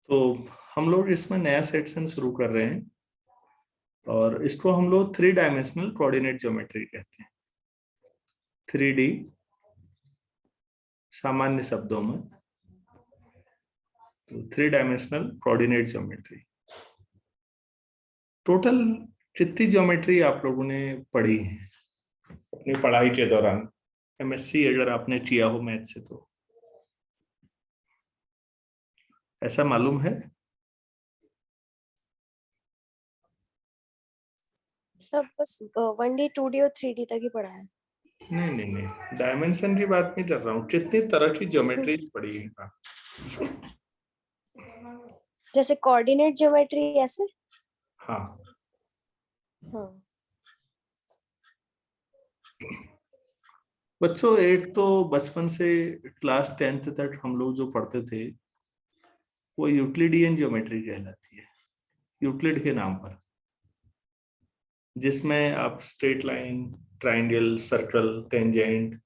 तो हम लोग इसमें नया सेक्शन शुरू कर रहे हैं और इसको हम लोग 3 डायमेंशनल कोऑर्डिनेट ज्योमेट्री कहते हैं। 3D सामान्य शब्दों में तो 3 डायमेंशनल कोऑर्डिनेट ज्योमेट्री। टोटल कितनी ज्योमेट्री आप लोगों ने पढ़ी है अपनी पढ़ाई के दौरान? MSc अगर आपने किया हो मैथ से तो ऐसा मालूम है? सब बस 1D 2D और 3D तक ही पढ़ा है। नहीं नहीं नहीं, डायमेंशन की बात नहीं कर रहा हूँ, कितनी तरह की ज्योमेट्री पढ़ी है आप? जैसे कोऑर्डिनेट ज्योमेट्री ऐसे। हाँ हाँ। बच्चों, एक तो बचपन से क्लास 10th तक हम लोग जो पढ़ते थे वो यूक्लिडियन ज्योमेट्री कहलाती है, यूक्लिड के नाम पर, जिसमें आप straight line, triangle, circle, tangent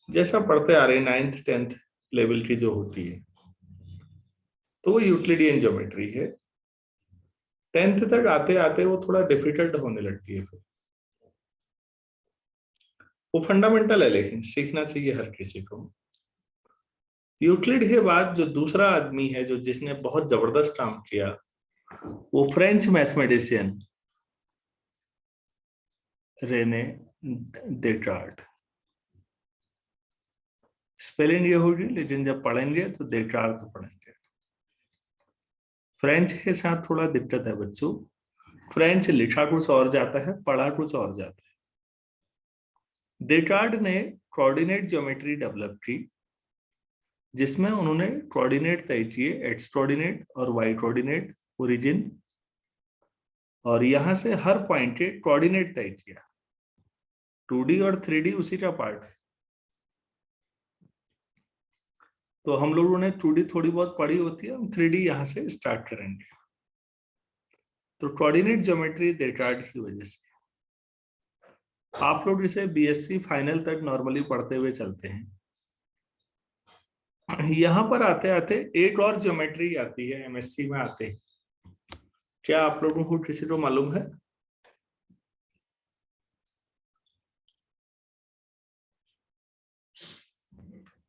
जैसा पढ़ते आ रहे हैं 9th 10th लेवल की जो होती है, तो वो यूक्लिडियन ज्योमेट्री है। 10th तक आते आते वो थोड़ा डिफिकल्ट होने लगती है। फिर वो फंडामेंटल है लेकिन सीखना चाहिए हर किसी को। यूक्लिड के बाद जो दूसरा आदमी है जो जिसने बहुत जबरदस्त काम किया, वो French mathematician Rene Descartes. Spelling ये होगी लेकिन जब पढ़ेंगे तो डेकार्ट तो पढ़ेंगे। फ्रेंच के साथ थोड़ा दिक्कत है बच्चों, फ्रेंच लिखा कुछ और जाता है, पढ़ा कुछ और जाता है। डेकार्ट ने कोऑर्डिनेट ज्योमेट्री डेवलप की, जिसमें उन्होंने कोऑर्डिनेट तय किए, एक्स कोऑर्डिनेट और वाई कोऑर्डिनेट, ओरिजिन, और यहां से हर पॉइंट के कोऑर्डिनेट तय किया। 2D और 3D उसी का पार्ट है। तो हम लोगों ने 2D थोड़ी बहुत पढ़ी होती है, हम 3D यहां से स्टार्ट करेंगे। तो कोऑर्डिनेट ज्योमेट्री डेकार्ट की वजह से आप लोग इसे BSc फाइनल तक नॉर्मली पढ़ते हुए चलते हैं। यहां पर आते आते एक और ज्योमेट्री आती है MSc में आते हैं। क्या आप लोगों को किसी को मालूम है?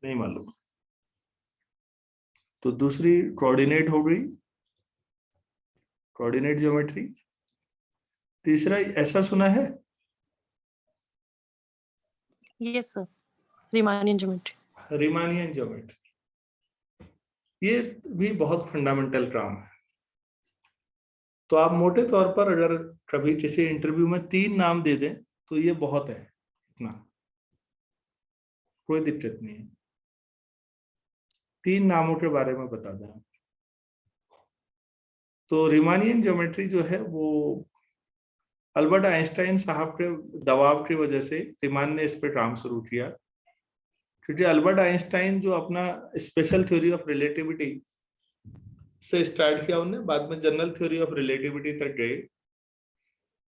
नहीं मालूम। तो दूसरी कोऑर्डिनेट हो गई, कोऑर्डिनेट ज्योमेट्री। तीसरा ऐसा सुना है? Yes sir, Riemannian geometry. Riemannian geometry, ये भी बहुत फंडामेंटल काम है। तो आप मोटे तौर पर अगर कभी किसी इंटरव्यू में 3 नाम दे दें तो ये बहुत है, इतना कोई दिक्कत नहीं है। 3 नामों के बारे में बता दें। तो रीमानियन ज्योमेट्री जो है वो अल्बर्ट आइंस्टाइन साहब के दबाव की वजह से रीमान ने इस पे काम शुरू किया, क्योंकि अल्बर्ट आइंस्टाइन जो अपना स्पेशल थ्योरी ऑफ रिलेटिविटी से स्टार्ट किया, उन्होंने बाद में जनरल थ्योरी ऑफ रिलेटिविटी तक गए,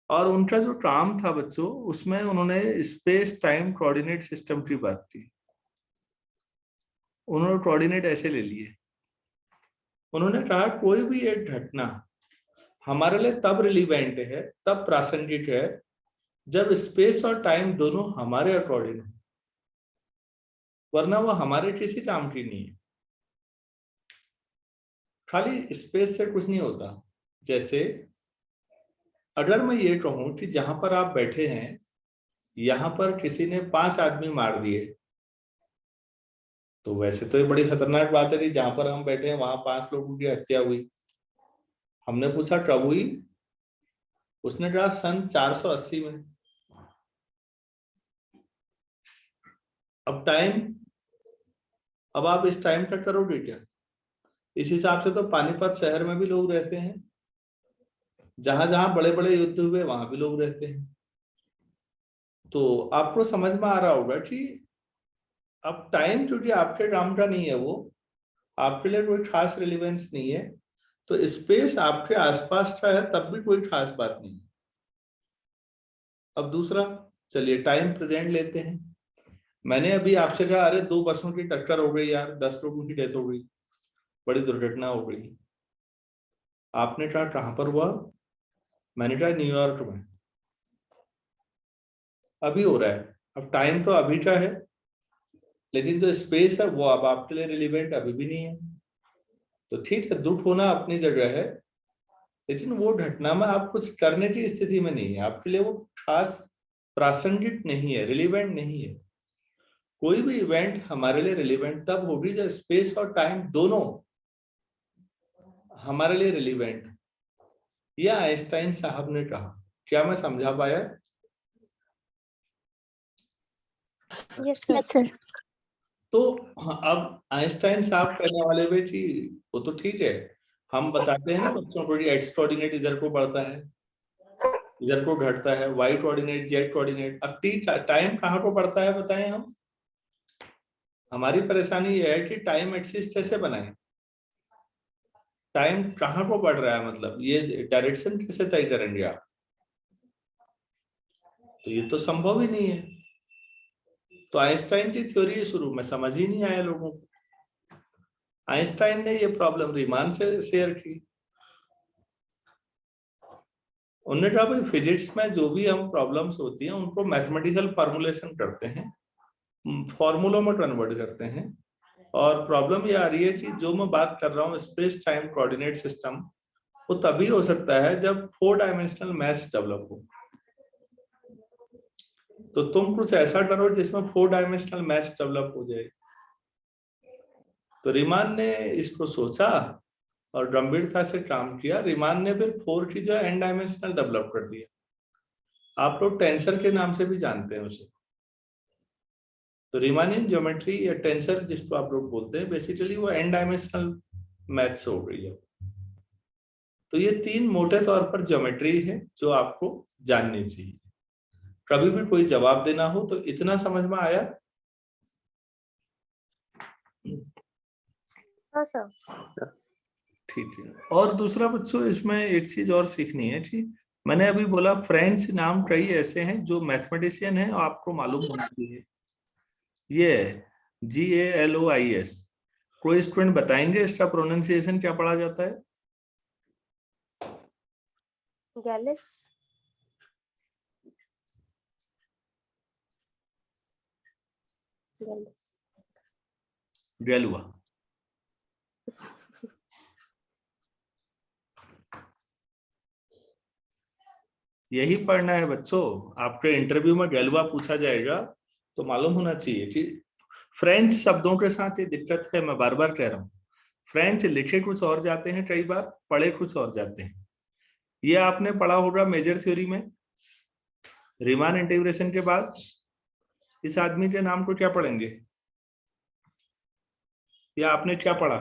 और उनका जो काम था बच्चों उसमें उन्होंने स्पेस टाइम कोऑर्डिनेट सिस्टम की बात की। उन्होंने कोऑर्डिनेट ऐसे ले लिए, उन्होंने कहा कोई भी एक घटना हमारे लिए तब रिलीवेंट है, तब प्रासंगिक है, जब स्पेस और टाइम दोनों हमारे अकॉर्डिंग हो, वरना वो हमारे किसी काम की नहीं है। खाली स्पेस से कुछ नहीं होता। जैसे अगर मैं ये कहूं कि जहां पर आप बैठे हैं यहां पर किसी ने 5 आदमी मार दिए, तो वैसे तो ये बड़ी खतरनाक बात है कि जहां पर हम बैठे हैं वहां 5 लोगों की हत्या हुई। हमने पूछा कब हुई, उसने कहा सन 480 में। अब टाइम, अब आप इस टाइम का करोगे क्या? इस हिसाब से तो पानीपत शहर में भी लोग रहते हैं, जहां जहां बड़े बड़े युद्ध हुए वहां भी लोग रहते हैं। तो आपको समझ में आ रहा होगा कि अब टाइम क्योंकि आपके काम का नहीं है, वो आपके लिए कोई खास रिलेवेंस नहीं है, तो स्पेस आपके आसपास का है तब भी कोई खास बात नहीं है। अब दूसरा, चलिए टाइम प्रेजेंट लेते हैं। मैंने अभी आपसे कहा अरे 2 बसों की टक्कर हो गई यार, 10 लोगों की डेथ हो गई, बड़ी दुर्घटना हो गई। आपने ट्राई कहां पर हुआ? मैंने ट्राई न्यूयॉर्क में। अभी हो रहा है, अब टाइम तो अभी का है, लेकिन जो स्पेस है वो अब आपके लिए रिलेवेंट अभी भी नहीं है। तो ठीक है, दुख होना अपनी जगह है, लेकिन वो घटना में आप कुछ करने की स्थिति में नहीं है, आपके लिए वो खास प्रासंगिक नहीं है, रिलेवेंट नहीं है। कोई भी इवेंट हमारे लिए रिलेवेंट तब होगी जब स्पेस और टाइम दोनों हमारे लिए रिलेवेंट। यह आइंस्टाइन साहब ने कहा। क्या मैं समझा पाया? Yes, sir. Yes, sir. तो अब आइंस्टाइन साहब कहने वाले हुए कि वो तो ठीक है, हम बताते हैं ना बच्चों को कि एक्स कोऑर्डिनेट इधर को बढ़ता है, इधर को घटता है, वाई कोऑर्डिनेट, जेड कोऑर्डिनेट। अब टाइम कहाँ को बढ़ता है बताएं हम। हमारी परेशानी यह है कि टाइम एक्सिस कैसे बनाए, टाइम कहाँ को बढ़ रहा है, मतलब ये डायरेक्शन कैसे तय करेंगे आप? तो ये तो संभव ही नहीं है। तो आइंस्टाइन की थ्योरी शुरू में समझ ही नहीं आया लोगों को। आइंस्टाइन ने ये प्रॉब्लम रीमान से शेयर की। उन्होंने कहा भाई फिजिक्स में जो भी हम प्रॉब्लम्स होती हैं उनको मैथमेटिकल फॉर्मुलेशन करते हैं, फॉर्मूलों में कन्वर्ट करते हैं, और प्रॉब्लम ये आ रही है कि जो मैं बात कर रहा हूँ स्पेस टाइम कोऑर्डिनेट सिस्टम, वो तभी हो सकता है जब 4 डायमेंशनल मैथ्स डेवलप हो। तो तुम कुछ ऐसा करो जिसमें 4 डायमेंशनल मैथ्स डेवलप हो जाए। तो रीमान ने इसको सोचा और गंभीरता से काम किया। रीमान ने फिर 4 की जो एन डायमेंशनल डेवलप कर दिया। आप लोग टेंसर के नाम से भी जानते हैं उसे। तो रीमानियन ज्योमेट्री या टेंसर जिसको आप लोग बोलते हैं, बेसिकली वो एन डायमेंशनल मैथ्स हो गई है। तो ये 3 मोटे तौर पर ज्योमेट्री है जो आपको जाननी चाहिए। कभी भी कोई जवाब देना हो तो इतना समझ में आया? हाँ सर। ठीक है। और दूसरा बच्चों इसमें एक चीज और सीखनी है कि मैंने अभी बोला फ्रेंच नाम कई ऐसे हैं जो मैथमेटिशियन हैं, आपको मालूम होना चाहिए। ये GALOIS, कोई स्टूडेंट बताएंगे इसका प्रोनाउंसिएशन क्या पढ़ा जाता है? गैलिस। गैलुआ। यही पढ़ना है बच्चों। आपके इंटरव्यू में गैलुआ पूछा जाएगा तो मालूम होना चाहिए कि फ्रेंच शब्दों के साथ ये दिक्कत है। मैं बार बार कह रहा हूँ, फ्रेंच लिखे कुछ और जाते हैं, कई बार पढ़े कुछ और जाते हैं। ये आपने पढ़ा होगा मेजर थ्योरी में, रीमान इंटीग्रेशन के बाद इस आदमी के नाम को क्या पढ़ेंगे, या आपने क्या पढ़ा?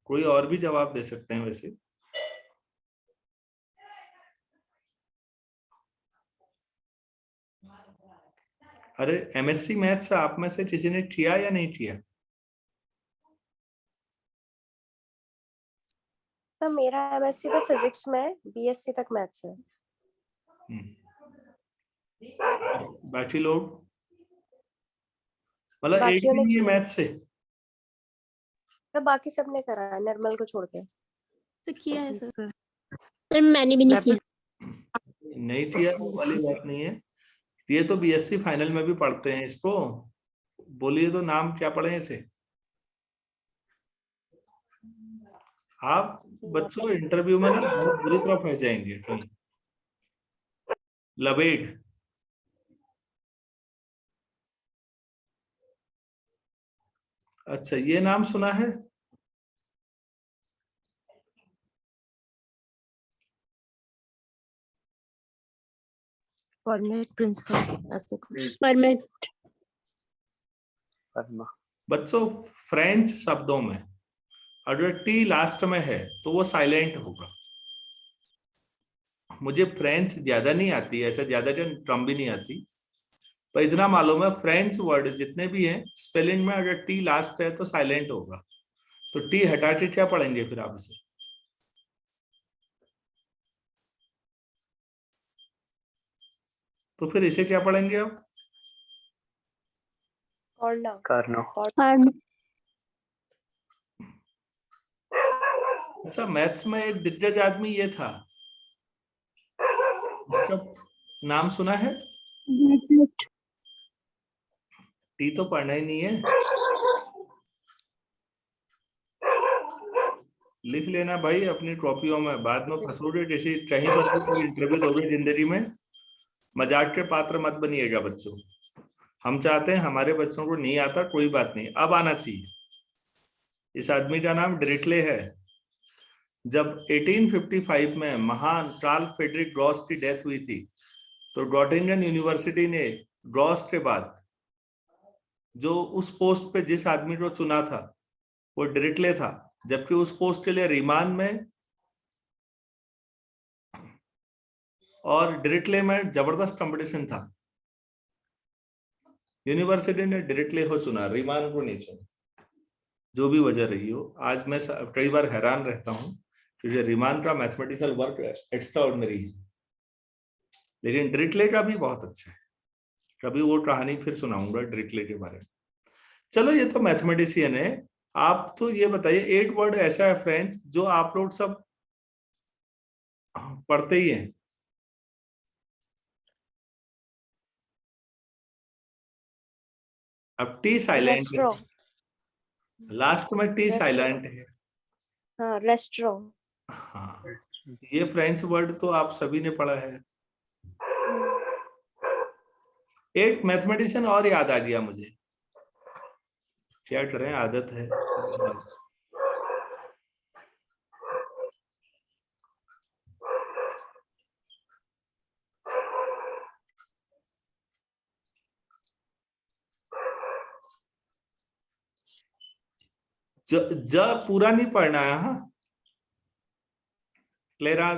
कोई और भी जवाब दे सकते हैं वैसे। अरे MSc मैथ्स आप में से किसी ने किया या नहीं किया? सर मेरा MSc तो फिजिक्स में है, BSc तक मैथ्स है। बाकी लोग मतलब एक बाकियों भी ने नहीं है किया। मैथ से? तो बाकी सबने करा है, निर्मल को छोड़ के। तो किया है Yes, सर। sir. सर मैंने भी नहीं किया। नहीं किया वो वाली बात नहीं है। ये तो BSc फाइनल में भी पढ़ते हैं इसको। बोलिए तो नाम क्या पढ़े इसे आप? बच्चों इंटरव्यू में ना बहुत बुरी तरह फंस जाएंगे कहीं। लबेड। अच्छा, ये नाम सुना है? Fermat principle ऐसे कुछ। परमानेंट। बच्चों फ्रेंच शब्दों में अगर टी लास्ट में है तो वो साइलेंट होगा। मुझे फ्रेंच ज्यादा नहीं आती है, ऐसा ज्यादा टर्म भी नहीं आती, पर इतना मालूम है फ्रेंच वर्ड जितने भी हैं स्पेलिंग में अगर टी लास्ट है तो साइलेंट होगा। तो टी हटा के क्या पढ़ेंगे फिर आप इसे? तो फिर इसे क्या पढ़ेंगे आप? कार्नो। कार्नो। अच्छा, मैथ्स में एक दिग्गज आदमी ये था, उसका नाम सुना है? टी तो पढ़ना ही नहीं है, लिख लेना भाई अपनी कॉपियों में, बाद में फंसोगे किसी कहीं पर भी कोई इंटरव्यू दोगे जिंदगी में, मजाक के पात्र मत बनिएगा बच्चों। हम चाहते हैं हमारे बच्चों को नहीं आता, कोई बात नहीं, अब आना चाहिए। इस आदमी का नाम डिरिचले है। जब 1855 में महान कार्ल फ्रेडरिक गॉस की डेथ हुई थी, तो गॉटिंगन यूनिवर्सिटी ने गॉस के बाद जो उस पोस्ट पे जिस आदमी को चुना था वो डिरिचले था, जबकि उस पोस्ट के लिए रीमान में और डिरिचले में जबरदस्त कंपटीशन था। यूनिवर्सिटी ने डिरिचले को चुना, रीमान को नहीं चुना। जो भी वजह रही हो, आज मैं कई बार हैरान रहता हूं क्योंकि रीमान का मैथमेटिकल वर्क एक्स्ट्राऑर्डिनरी है, लेकिन डिरिचले का भी बहुत अच्छा है। कभी वो कहानी फिर सुनाऊंगा डिरिचले के बारे में। चलो, ये तो मैथमेटिशियन है। आप तो ये बताइए, एक वर्ड ऐसा है फ्रेंच जो आप लोग सब पढ़ते ही हैं। अब टी साइलेंट है, रेस्ट्रो। लास्ट में टी साइलेंट है। हाँ, रेस्ट्रो। हाँ, ये फ्रेंच वर्ड तो आप सभी ने पढ़ा है। एक मैथमेटिशियन और याद आ गया मुझे, क्या करें, आदत है। ज पूरा नहीं पढ़ना है। हाँ, क्लेरा,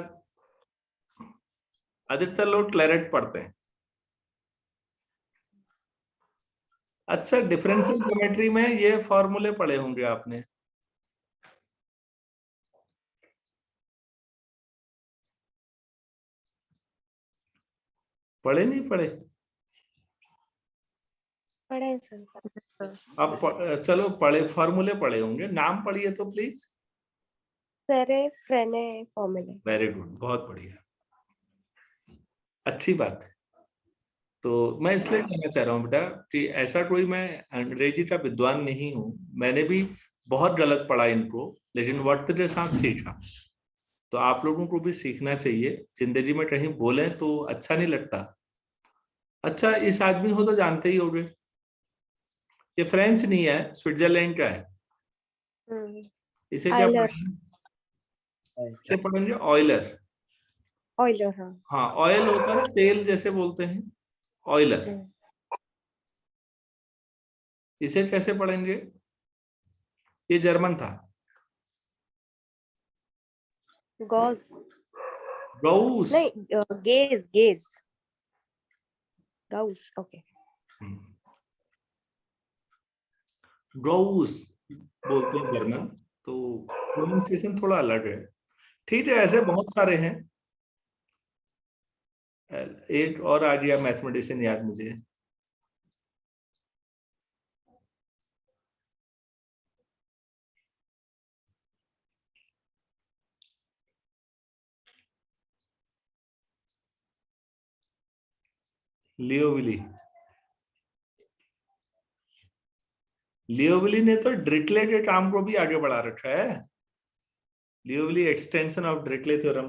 अधिकतर लोग क्लैरेट पढ़ते हैं। अच्छा, डिफरेंशियल ज्योमेट्री में ये फॉर्मूले पढ़े होंगे आपने। पढ़े नहीं पढ़े? पढ़े सर। आप चलो पढ़े, फॉर्मूले पढ़े होंगे, नाम पढ़िए तो प्लीज। सेरे फ्रेने फॉर्मूले। वेरी गुड, बहुत बढ़िया, अच्छी बात है। तो मैं इसलिए कहना चाह रहा हूँ बेटा कि ऐसा कोई मैं अंग्रेजी का विद्वान नहीं हूँ, मैंने भी बहुत गलत पढ़ा इनको, लेकिन वक्त के साथ सीखा। तो आप लोगों को भी सीखना चाहिए, जिंदगी में कहीं बोलें तो अच्छा नहीं लगता। अच्छा, इस आदमी को तो जानते ही होंगे, ये फ्रेंच नहीं है, स्विट्जरलैंड का है। इसे क्या पढ़ेंगे? इसे पढ़ेंगे ऑयलर। ऑयलर। हाँ हाँ, ऑयल होता है तेल जैसे बोलते हैं, ऑयलर। इसे कैसे पढ़ेंगे? ये जर्मन था। गॉस। गौस। नहीं, गेज गेज। गाउस। ओके। गौस बोलते हैं जर्मन, तो प्रोनाउंसिएशन थोड़ा अलग है। ठीक है, ऐसे बहुत सारे हैं। एक और आ गया मैथमेटिशियन याद मुझे, लियोविली। लियोविली ने तो डिरिचले के काम को भी आगे बढ़ा रखा है। लियोविली एक्सटेंशन ऑफ डिरिचले थ्योरम।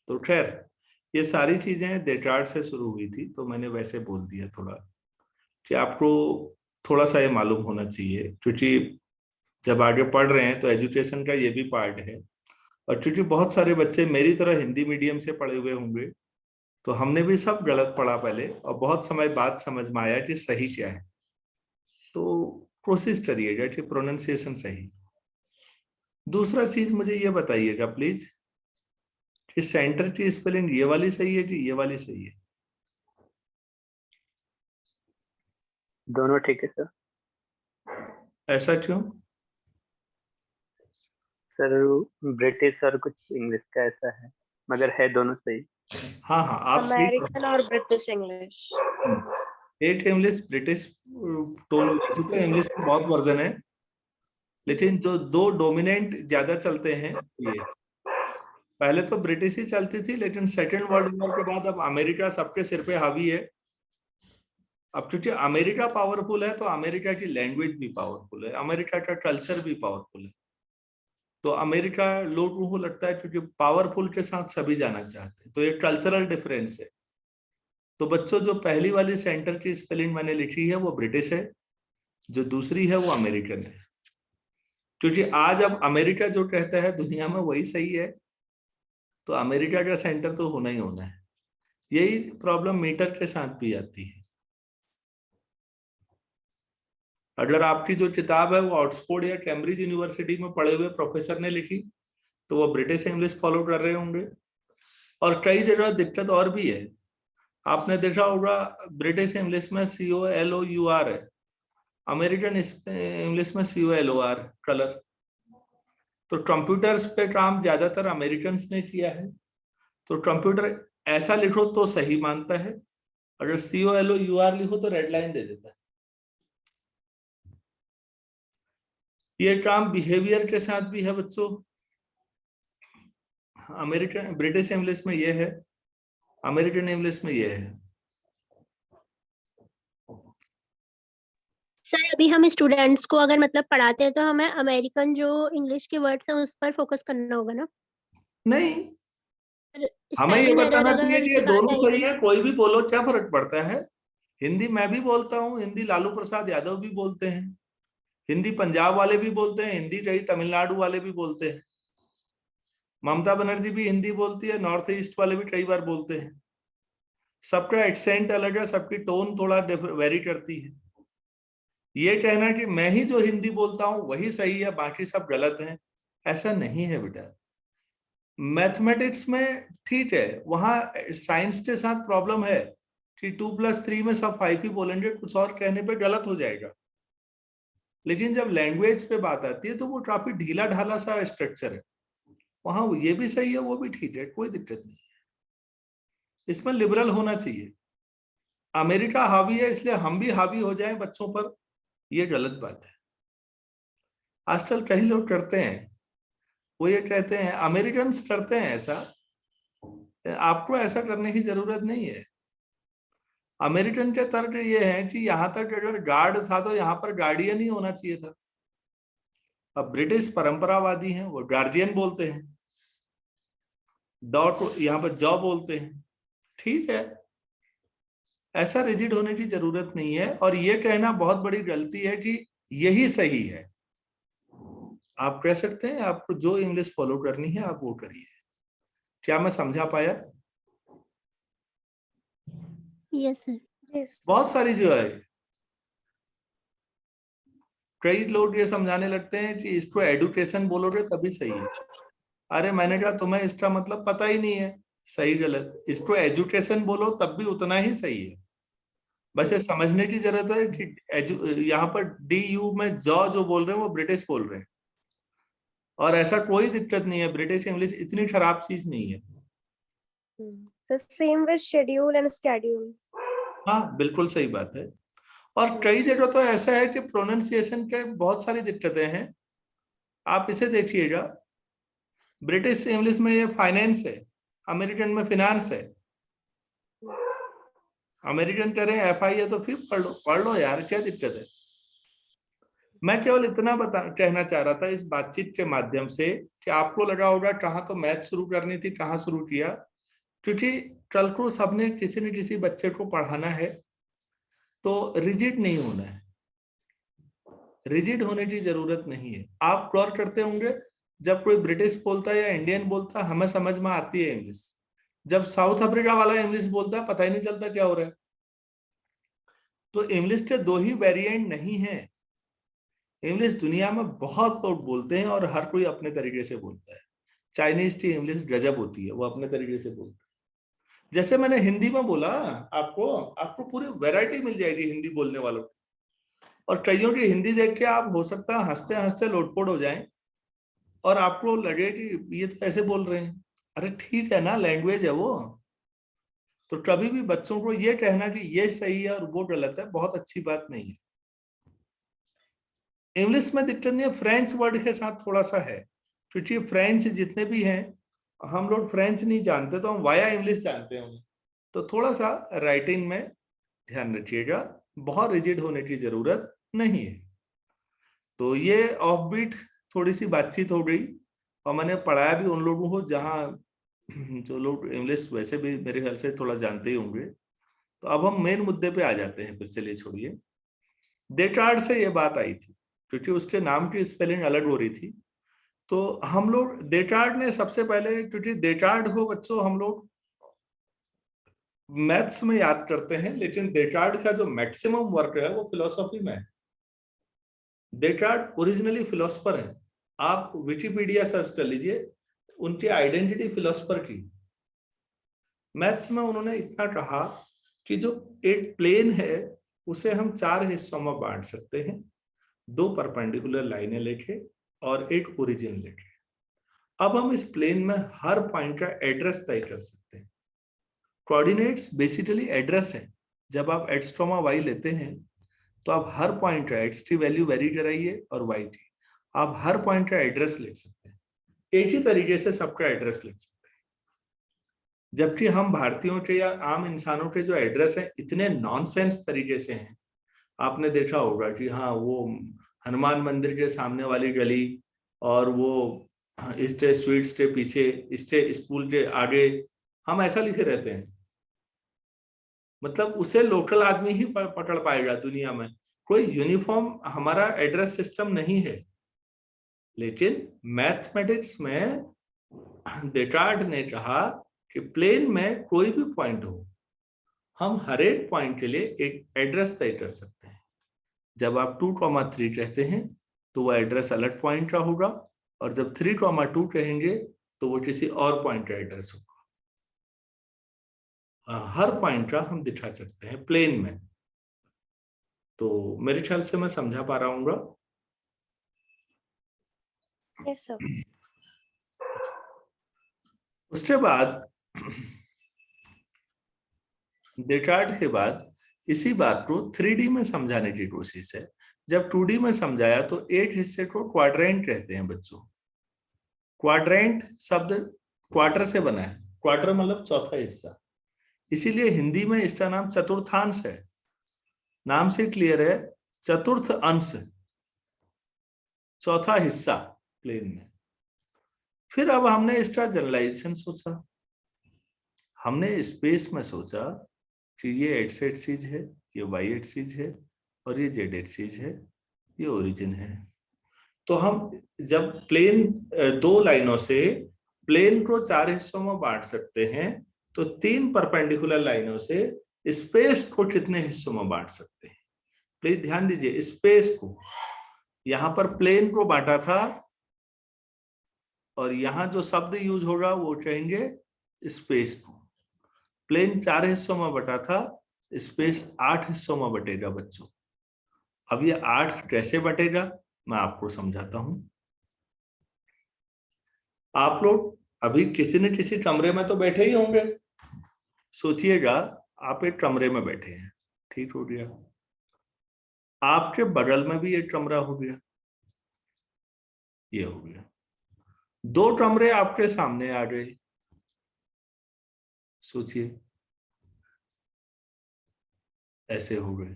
तो खैर, ये सारी चीजें डेकार्ट से शुरू हुई थी, तो मैंने वैसे बोल दिया थोड़ा कि आपको थोड़ा सा ये मालूम होना चाहिए, क्योंकि जब आगे पढ़ रहे हैं तो एजुकेशन का ये भी पार्ट है। और क्योंकि बहुत सारे बच्चे मेरी तरह हिंदी मीडियम से पढ़े हुए होंगे, तो हमने भी सब गलत पढ़ा पहले, और बहुत समय बाद समझ में आया कि सही क्या है। तो कोशिश करिएगा कि प्रोनाउंसिएशन सही। दूसरा चीज मुझे ये बताइएगा प्लीज कि सेंटर की स्पेलिंग ये वाली सही है कि ये वाली सही है? दोनों ठीक है सर। ऐसा क्यों? सर ब्रिटिश और कुछ इंग्लिश का ऐसा है, मगर है दोनों सही। हाँ हाँ, आप सही। अमेरिकन और ब्रिटिश इंग्लिश। एक इंग्लिश ब्रिटिश टोन, वैसे तो इंग्लिश में बहुत वर्जन है, लेकिन जो दो डोमिनेंट ज्यादा चलते हैं ये, पहले तो ब्रिटिश ही चलती थी, लेकिन सेकेंड वर्ल्ड वॉर के बाद अब अमेरिका सबके सिर पे हावी है। अब क्योंकि अमेरिका पावरफुल है तो अमेरिका की लैंग्वेज भी पावरफुल है, अमेरिका का कल्चर भी पावरफुल है। तो अमेरिका लोगों को लगता है क्योंकि पावरफुल के साथ सभी जाना चाहते हैं, तो ये कल्चरल डिफरेंस है। तो बच्चों, जो पहली वाली सेंटर की स्पेलिंग मैंने लिखी है वो ब्रिटिश है, जो दूसरी है वो अमेरिकन है। क्योंकि आज अब अमेरिका जो कहता है दुनिया में वही सही है, तो अमेरिका का सेंटर तो होना ही होना है। यही प्रॉब्लम मीटर के साथ भी आती है। अगर आपकी जो किताब है वो ऑक्सफोर्ड या कैम्ब्रिज यूनिवर्सिटी में पढ़े हुए प्रोफेसर ने लिखी तो वो ब्रिटिश इंग्लिश फॉलो कर रहे होंगे। और कई जगह दिक्कत और भी है, आपने देखा होगा ब्रिटिश इंग्लिश में COLOUR है, अमेरिकन इंग्लिश में COLOR, कलर। तो कंप्यूटर्स पे काम ज्यादातर अमेरिकन ने किया है, तो कंप्यूटर ऐसा लिखो तो सही मानता है, अगर COLOUR लिखो तो रेड लाइन दे देता है। ये काम बिहेवियर के साथ भी है बच्चों। अमेरिकन ब्रिटिश इंग्लिश में ये है, अमेरिकन इंग्लिश में ये है। सर अभी हम स्टूडेंट्स को अगर मतलब पढ़ाते हैं तो हमें अमेरिकन जो इंग्लिश के वर्ड्स हैं उस पर फोकस करना होगा ना? नहीं, और हमें ये spelling error बताना अगर चाहिए कि ये दिखाते दोनों हैं सही है, कोई भी बोलो क्या फर्क पड़ता है। हिंदी मैं भी बोलता हूँ, हिंदी लालू प्रसाद यादव भी बोलते हैं, हिंदी पंजाब वाले भी बोलते हैं, हिंदी कई तमिलनाडु वाले भी बोलते हैं, ममता बनर्जी भी हिंदी बोलती है, नॉर्थ ईस्ट वाले भी कई बार बोलते हैं। सबका एक्सेंट अलग है, सबकी टोन थोड़ा वेरी करती है। ये कहना कि मैं ही जो हिंदी बोलता हूं वही सही है बाकी सब गलत हैं, ऐसा नहीं है बेटा। मैथमेटिक्स में ठीक है, वहां साइंस के साथ प्रॉब्लम है कि 2+3 में सब 5 ही बोलेंगे, कुछ और कहने पे गलत हो जाएगा। लेकिन जब लैंग्वेज पे बात आती है तो वो काफी ढीला ढाला सा स्ट्रक्चर है, वहां ये भी सही है वो भी ठीक है, कोई दिक्कत नहीं है। इसमें लिबरल होना चाहिए। अमेरिका हावी है इसलिए हम भी हावी हो जाएं बच्चों पर, ये गलत बात है। आजकल कई लोग करते हैं, वो ये कहते हैं अमेरिकन करते हैं ऐसा, आपको ऐसा करने की जरूरत नहीं है। अमेरिकन के तर्क ये है कि यहां तक अगर गार्ड था तो यहाँ पर गार्डियन ही होना चाहिए था। अब ब्रिटिश परंपरावादी हैं, वो गार्जियन बोलते हैं, डॉट यहाँ पर जॉ बोलते हैं, ठीक है, ऐसा रिजिड होने की जरूरत नहीं है। और ये कहना बहुत बड़ी गलती है कि यही सही है। आप कह सकते हैं आपको जो इंग्लिश फॉलो करनी है आप वो करिए। क्या मैं समझा पाया? Yes sir. Yes. बहुत सारी जो है, कई लोग ये समझाने लगते हैं कि इसको एडुकेशन बोलोगे तभी सही है। अरे मैंने कहा तुम्हें इसका मतलब पता ही नहीं है सही गलत, इसको एजुकेशन बोलो तब भी उतना ही सही है। बस ये समझने की जरूरत है कि यहाँ पर DU में जो बोल रहे हैं वो ब्रिटिश बोल रहे हैं, और ऐसा कोई दिक्कत नहीं है, ब्रिटिश इंग्लिश इतनी खराब चीज नहीं है। So same with schedule and schedule. हाँ बिल्कुल सही बात है। और कई जगह तो ऐसा है कि प्रोनाउंसिएशन के बहुत सारी दिक्कतें हैं। आप इसे देखिएगा, ब्रिटिश इंग्लिश में ये फाइनेंस है, अमेरिकन में फिनांस है। अमेरिकन करें FI है तो फिर पढ़ लो यार, क्या दिक्कत है। मैं केवल इतना कहना चाह रहा था इस बातचीत के माध्यम से कि आपको लगा होगा कहाँ तो मैथ शुरू करनी थी, कहाँ शुरू किया, क्योंकि कल को सबने किसी न किसी बच्चे को पढ़ाना है तो रिजिड नहीं होना है। रिजिड होने की जरूरत नहीं है। आप गौर करते होंगे जब कोई ब्रिटिश बोलता है या इंडियन बोलता है हमें समझ में आती है इंग्लिश, जब साउथ अफ्रीका वाला इंग्लिश बोलता है पता ही नहीं चलता क्या हो रहा है। तो इंग्लिश के दो ही वेरिएंट नहीं है। इंग्लिश दुनिया में बहुत लोग बोलते हैं और हर कोई अपने तरीके से बोलता है। चाइनीज की इंग्लिश गजब होती है, वो अपने तरीके से बोलते हैं। जैसे मैंने हिंदी में बोला, आपको पूरी वैरायटी मिल जाएगी हिंदी बोलने वालों की, और कईयों की हिंदी देख के आप हो सकता है हंसते हंसते लोटपोट हो जाएं और आपको लगे कि ये तो ऐसे बोल रहे हैं। अरे ठीक है ना, लैंग्वेज है वो। तो कभी भी बच्चों को ये कहना कि ये सही है और वो गलत है बहुत अच्छी बात नहीं है। इंग्लिश में दिक्कत नहीं है, फ्रेंच वर्ड के साथ थोड़ा सा है, क्योंकि फ्रेंच जितने भी हैं हम लोग फ्रेंच नहीं जानते तो हम वाया इंग्लिश जानते हैं उन्हें, तो थोड़ा सा राइटिंग में ध्यान रखिएगा, बहुत रिजिड होने की जरूरत नहीं है। तो ये ऑफ बीट थोड़ी सी बातचीत हो गई, और मैंने पढ़ाया भी उन लोगों को जहाँ जो लोग इंग्लिश वैसे भी मेरे ख्याल से थोड़ा जानते ही होंगे। तो अब हम मेन मुद्दे पे आ जाते हैं, फिर चलिए छोड़िए। डेकार्ड से ये बात आई थी क्योंकि उसके नाम की स्पेलिंग अलग हो रही थी, तो हम लोग डेकार्ड ने सबसे पहले, क्योंकि डेकार्ड हो बच्चों हम लोग मैथ्स में याद करते हैं, लेकिन डेकार्ड का जो मैक्सिमम वर्क है वो फिलोसॉफी में है। डेकार्ड ओरिजिनली फिलोसफर है, आप विकिपीडिया सर्च कर लीजिए, उनकी आइडेंटिटी फिलोसफर की। मैथ्स में उन्होंने इतना कहा कि जो एक प्लेन है उसे हम 4 हिस्सों में बांट सकते हैं, 2 परपेंडिकुलर लाइनें लेके और एक ओरिजिन लेके। अब हम इस प्लेन में हर पॉइंट का एड्रेस तय कर सकते हैं। कोऑर्डिनेट्स बेसिकली एड्रेस है। जब आप x, y लेते हैं तो आप हर पॉइंट का x की वैल्यू वेरी कराइए और y की, आप हर पॉइंट का एड्रेस लिख सकते हैं, एक ही तरीके से सबका एड्रेस लिख सकते हैं। जबकि हम भारतीयों के या आम इंसानों के जो एड्रेस हैं इतने नॉनसेंस तरीके से हैं। आपने देखा होगा कि हाँ वो हनुमान मंदिर के सामने वाली गली, और वो स्टे स्वीट्स के पीछे, स्टे स्कूल के आगे, हम ऐसा लिखे रहते हैं। मतलब उसे लोकल आदमी ही पकड़ पाएगा, दुनिया में कोई यूनिफॉर्म हमारा एड्रेस सिस्टम नहीं है। लेकिन मैथमेटिक्स में डेकार्ड ने कहा कि प्लेन में कोई भी पॉइंट हो, हम हर एक पॉइंट के लिए एक एड्रेस तय कर सकते हैं। जब आप 2,3 कहते हैं तो वो एड्रेस अलग पॉइंट का होगा, और जब 3,2 कहेंगे तो वो किसी और पॉइंट का एड्रेस होगा। हर पॉइंट का हम दिखा सकते हैं प्लेन में। तो मेरे ख्याल से मैं समझा पा रहा हूँ। Yes, sir. उसके बाद डेकार्ड के बाद इसी बात को 3D में समझाने की कोशिश है। जब 2D में समझाया तो एक हिस्से को क्वाड्रेंट कहते हैं बच्चों। क्वाड्रेंट शब्द क्वार्टर से बना है, क्वार्टर मतलब चौथा हिस्सा, इसीलिए हिंदी में इसका नाम चतुर्थांश है। नाम से क्लियर है, चतुर्थ अंश, चौथा हिस्सा प्लेन में। फिर अब हमने इसका जनरलाइजेशन सोचा, हमने स्पेस में सोचा कि ये एक्स एक्सिस है, ये वाई एक्सिस है, और ये जेड एक्सिस है, ये ओरिजिन है। तो हम जब प्लेन 2 लाइनों से प्लेन को 4 हिस्सों में बांट सकते हैं, तो 3 परपेंडिकुलर लाइनों से स्पेस को कितने हिस्सों में बांट सकते हैं। प्लीज ध्यान दीजिए, स्पेस को, यहां पर प्लेन को बांटा था, और यहां जो शब्द यूज होगा वो कहेंगे स्पेस को। प्लेन 4 हिस्सों में बटा था, स्पेस 8 हिस्सों में बटेगा बच्चों। अब ये 8 कैसे बटेगा मैं आपको समझाता हूं। आप लोग अभी किसी न किसी कमरे में तो बैठे ही होंगे। सोचिएगा आप एक कमरे में बैठे हैं, ठीक हो गया। आपके बगल में भी एक कमरा हो गया, ये हो गया। 2 कमरे आपके सामने आ गए। सोचिए, ऐसे हो गए,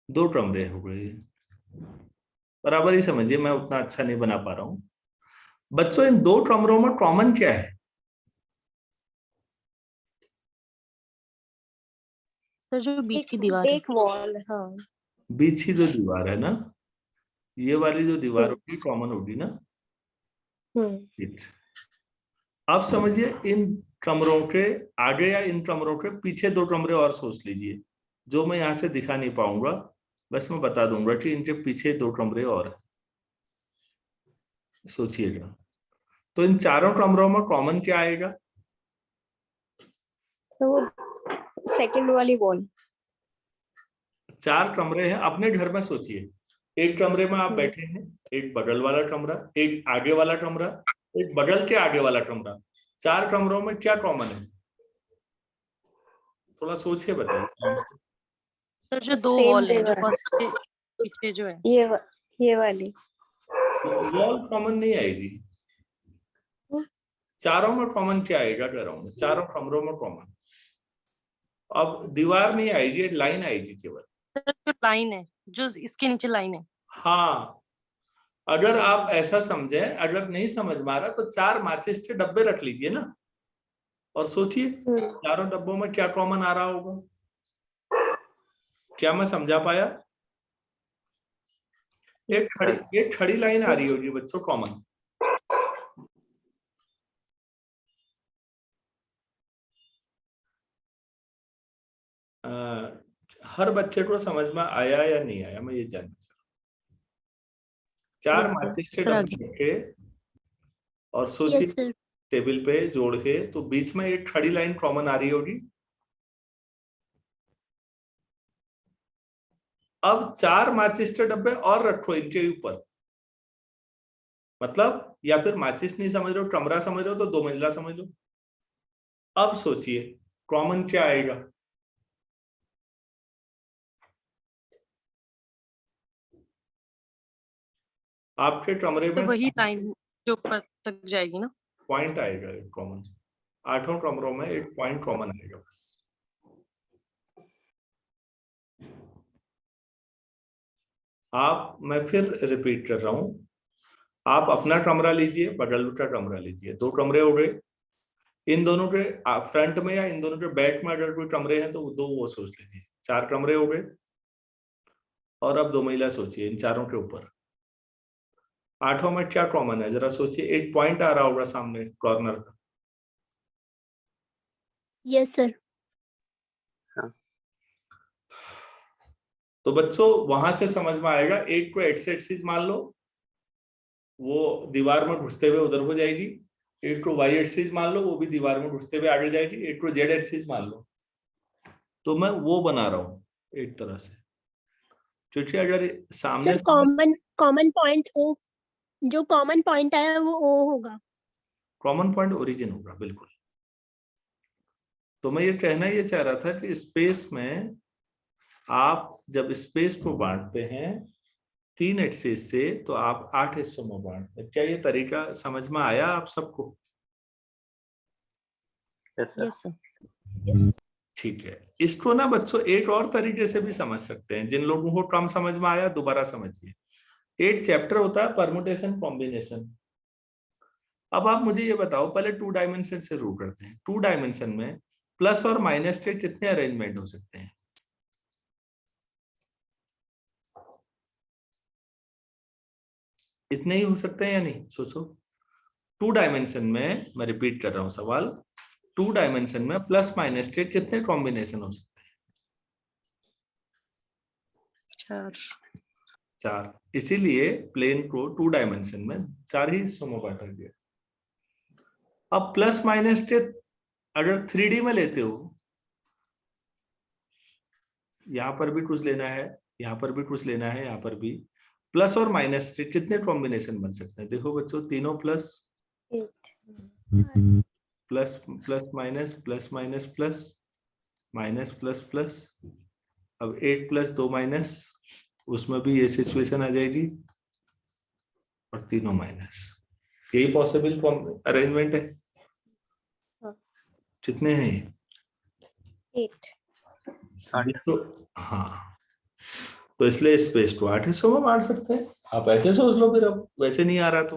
2 कमरे हो गए। बराबर ही समझिए, मैं उतना अच्छा नहीं बना पा रहा हूं बच्चों। इन 2 कमरों में कॉमन क्या है? सर जो बीच की दीवार है। एक वॉल, हाँ। बीच की जो दीवार है ना, ये वाली जो दीवार होगी कॉमन होगी ना। ठीक, अब समझिए इन कमरों के आगे या इन कमरों के पीछे 2 कमरे और सोच लीजिए, जो मैं यहां से दिखा नहीं पाऊंगा, बस मैं बता दूंगा कि इनके पीछे 2 कमरे और हैं। सोचिएगा, तो इन चारों कमरों में कॉमन क्या आएगा? तो सेकंड वाली वॉल। 4 कमरे हैं, अपने घर में सोचिए। एक कमरे में आप बैठे हैं, एक बगल वाला कमरा, एक आगे वाला कमरा, एक बगल के आगे वाला कमरा। 4 कमरों में क्या कॉमन है? थोड़ा सोचिए, बताइए। सर जो दो Same वॉल है, जो जगह। फर्स्ट के पीछे जो है, ये वाली। वॉल कॉमन नहीं आएगी। चारों में कॉमन क्या आएगा कह रहा हूं मैं, चारों कमरों में कॉमन। अब दीवार नहीं आएगी, लाइन आएगी केवल। सर जो लाइन है, जो इसके नीचे लाइन है। हाँ, अगर आप ऐसा समझे, अगर नहीं समझ में आ रहा तो 4 माचिस के डब्बे रख लीजिए ना, और सोचिए चारों डब्बों में क्या कॉमन आ रहा होगा। क्या मैं समझा पाया? एक खड़ी लाइन आ रही होगी बच्चों कॉमन। हर बच्चे को समझ में आया या नहीं आया, मैं ये जानना चाहता हूं। 4 Yes, sir. माचिस के Sir, डब्बे रखे और यस सोचिए सर। टेबल पे जोड़ के, तो बीच में एक खड़ी लाइन कॉमन आ रही होगी। अब 4 माचिस के डब्बे और रखो इनके ऊपर, मतलब या फिर माचिस नहीं समझ रहे हो, कमरा समझ रहे हो तो 2 मंजिला समझ लो। अब सोचिए कॉमन क्या आएगा। आपके कमरे सर में वही लाइन जो ऊपर तक जाएगी ना। पॉइंट आएगा एक कॉमन। 8 कमरों में एक पॉइंट कॉमन आएगा बस। आप, मैं फिर रिपीट कर रहा हूं, आप अपना कमरा लीजिए, बगल का कमरा लीजिए, 2 कमरे हो गए। इन दोनों के फ्रंट में या इन दोनों के बैक में अगर कोई कमरे हैं तो 2 वो सोच लीजिए, 4 कमरे हो गए। और अब 2 महिला सोचिए इन चारों के ऊपर। 8 में क्या कॉमन है जरा सोचिए। एक पॉइंट आ रहा होगा सामने कॉर्नर का। Yes sir. तो बच्चों वहां से समझ में आएगा, एक को एक्स एक्सिस मान लो, वो दीवार में घुसते हुए उधर हो जाएगी। एक को वाई एक्सिस मान लो, वो भी दीवार में घुसते हुए आगे जाएगी। एक को जेड एक्सिस मान लो। तो मैं वो बना रहा हूं एक तरह से, क्योंकि अगर सामने सर कॉमन पॉइंट ओ, जो कॉमन पॉइंट आया वो ओ होगा। कॉमन पॉइंट ओरिजिन होगा, बिल्कुल। तो मैं ये कहना ये चाह रहा था कि स्पेस में आप जब स्पेस को बांटते हैं 3 एक्सिस से, तो आप 8 हिस्सों में बांटते हैं। क्या ये तरीका समझ में आया आप सबको? Yes sir. ठीक है। इसको ना बच्चों एक और तरीके से भी समझ सकते हैं। जिन लोगों को कम समझ में आया दोबारा समझिए। एक चैप्टर होता है परमुटेशन कॉम्बिनेशन। अब आप मुझे ये बताओ, पहले 2 डायमेंशन से शुरू करते हैं। 2 डायमेंशन में प्लस और माइनस के कितने अरेंजमेंट हो सकते हैं? इतने ही हो सकते हैं या नहीं, सोचो। 2 डायमेंशन में, मैं रिपीट कर रहा हूं सवाल, 2 डायमेंशन में प्लस माइनस के कितने कॉम्बिनेशन हो सकते हैं? 4। इसीलिए प्लेन को 2 डायमेंशन में 4 ही हिस्सों में बांटा गया। अब प्लस माइनस के अगर 3D में लेते हो, यहां पर भी कुछ लेना है, यहां पर भी कुछ लेना है, यहां पर भी, प्लस और माइनस के कितने कॉम्बिनेशन बन सकते हैं? देखो बच्चों, तीनों plus plus plus minus plus minus plus minus plus plus. अब 8 प्लस 2 माइनस, उसमें भी ये सिचुएशन आ जाएगी, और तीनों माइनस। यही पॉसिबल अरेंजमेंट है। कितने हैं ये? 8। तो हाँ, तो इसलिए स्पेस को 8 हिस्सों में बांट सकते हैं। आप ऐसे सोच लो फिर, अब वैसे नहीं आ रहा तो।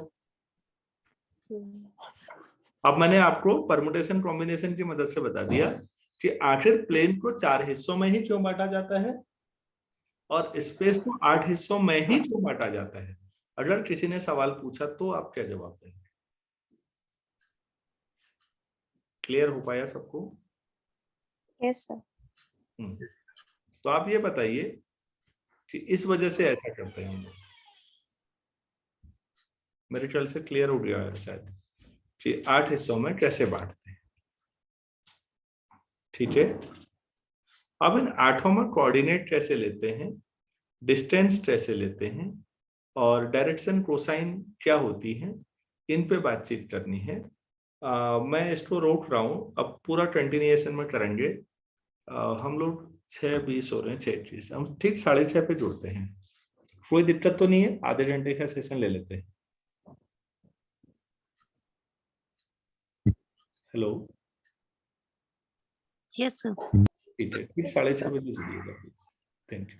अब मैंने आपको परमुटेशन कॉम्बिनेशन की मदद से बता दिया कि आखिर प्लेन को 4 हिस्सों में ही क्यों बांटा जाता है, और स्पेस को 8 हिस्सों में ही क्यों बांटा जाता है। अगर किसी ने सवाल पूछा तो आप क्या जवाब देंगे? क्लियर हो पाया सबको? Yes sir. तो आप ये बताइए कि इस वजह से ऐसा करते हैं हम लोग। मेरे ख्याल से क्लियर हो गया है शायद कि 8 हिस्सों में कैसे बांटते हैं। ठीक है। अब इन 8 में कोऑर्डिनेट कैसे लेते हैं, डिस्टेंस कैसे लेते हैं, और डायरेक्शन कोसाइन क्या होती है, इन पे बातचीत करनी है। मैं इसको रोक रहा हूं, अब पूरा कंटिन्यूएशन में करेंगे। हम लोग 6:20 हो रहे हैं, 6:30 हम ठीक 6:30 पे जुड़ते हैं। कोई दिक्कत तो नहीं है? आधे घंटे का सेशन ले लेते हैं। Hello, yes sir. ठीक है, ठीक 6:30 बजे जुड़िएगा। Thank you.